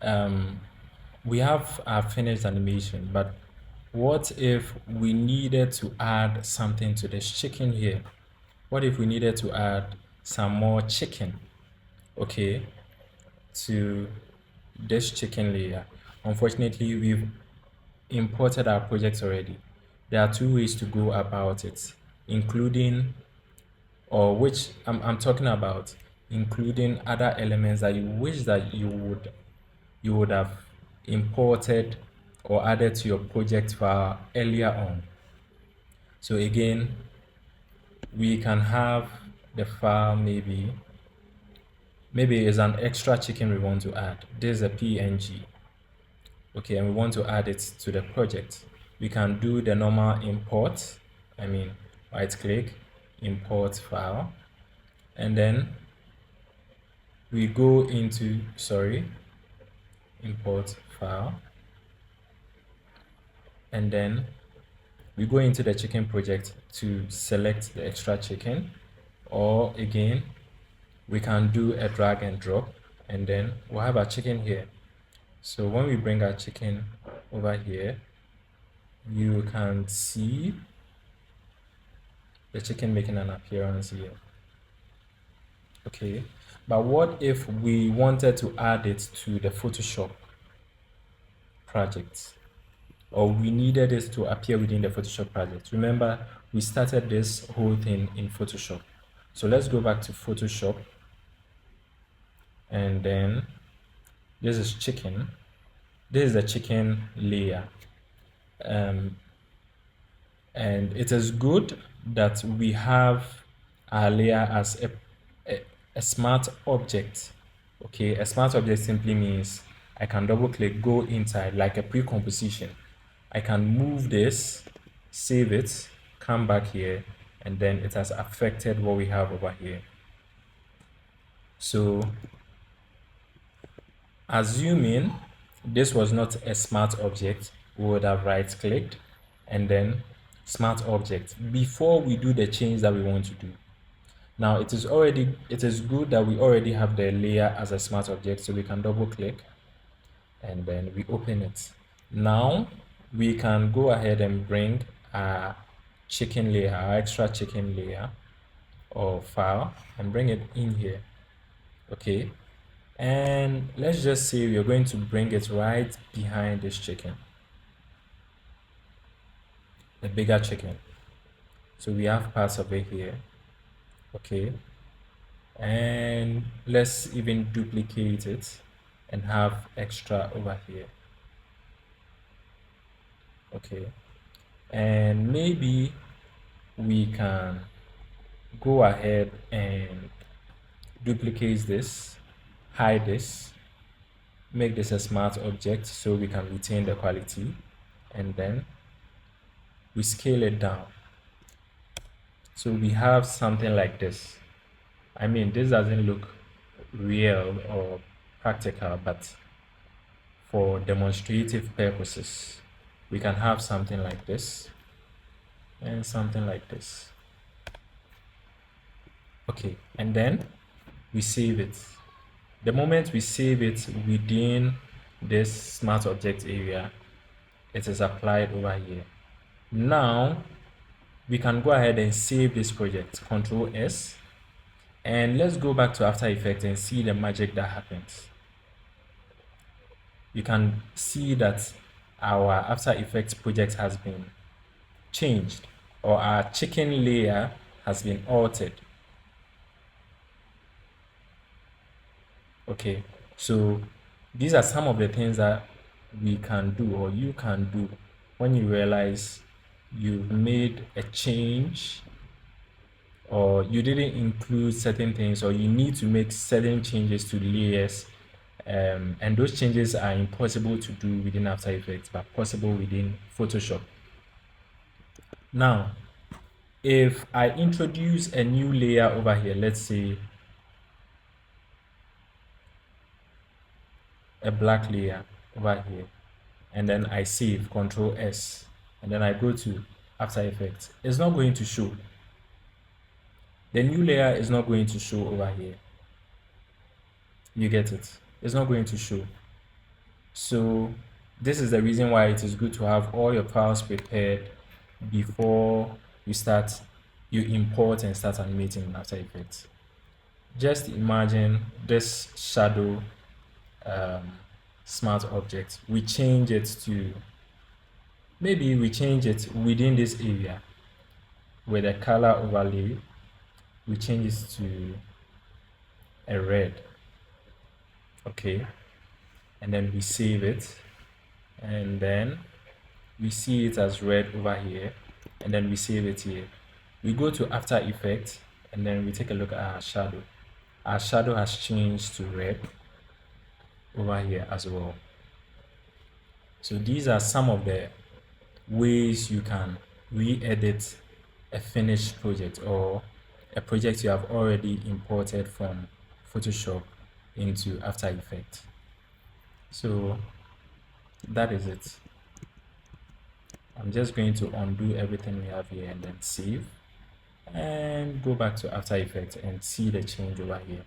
um, we have our finished animation, but what if we needed to add something to this chicken here? What if we needed to add some more chicken, okay, to this chicken layer? Unfortunately, we've imported our project already. There are two ways to go about it, including, or which I'm talking about, including other elements that you wish that you would have imported or added to your project file earlier on. So again, we can have the file, maybe it's an extra chicken we want to add. This is a PNG, okay, and we want to add it to the project. We can do the normal import, right click, import file, and then we go into, import file, and then we go into the chicken project to select the extra chicken, or again, we can do a drag and drop, and then we'll have our chicken here. So when we bring our chicken over here, you can see the chicken making an appearance here. Okay, but what if we wanted to add it to the Photoshop project, or we needed it to appear within the Photoshop project? Remember, we started this whole thing in Photoshop. So let's go back to Photoshop, and then this is chicken. This is the chicken layer. And it is good that we have our layer as a smart object. Okay, a smart object simply means I can double click, go inside like a pre-composition. I can move this, save it, come back here, and then it has affected what we have over here. So assuming this was not a smart object, we would have right clicked and then smart object before we do the change that we want to do. Now it is good that we already have the layer as a smart object, so we can double click and then we open it. Now we can go ahead and bring our chicken layer, our extra chicken layer or file, and bring it in here. Okay, and let's just say we're going to bring it right behind this chicken, the bigger chicken. So we have parts of it here. Okay, and let's even duplicate it and have extra over here. Okay, and maybe we can go ahead and duplicate this, hide this, make this a smart object so we can retain the quality, and then we scale it down. So we have something like this. This doesn't look real or practical, but for demonstrative purposes, we can have something like this and something like this. Okay, and then we save it. The moment we save it within this smart object area, it is applied over here. Now we can go ahead and save this project, Control S, and let's go back to After Effects and see the magic that happens. You can see that our After Effects project has been changed, or our chicken layer has been altered. Okay, so these are some of the things that we can do, or you can do, when you realize you've made a change, or you didn't include certain things, or you need to make certain changes to layers, and those changes are impossible to do within After Effects but possible within Photoshop. Now, if I introduce a new layer over here, let's say a black layer over here, and then I save, Control S, and then I go to After Effects, it's not going to show. The new layer is not going to show over here. You get it? It's not going to show. So this is the reason why it is good to have all your files prepared before you import and start animating in After Effects. Just imagine this shadow smart object. We change it to, maybe we change it within this area with a color overlay. We change it to a red. Okay. And then we save it. And then we see it as red over here. And then we save it here. We go to After Effects and then we take a look at our shadow. Our shadow has changed to red over here as well. So these are some of the ways you can re-edit a finished project or a project you have already imported from Photoshop into After Effects. So that is it. I'm just going to undo everything we have here and then save and go back to After Effects and see the change over here.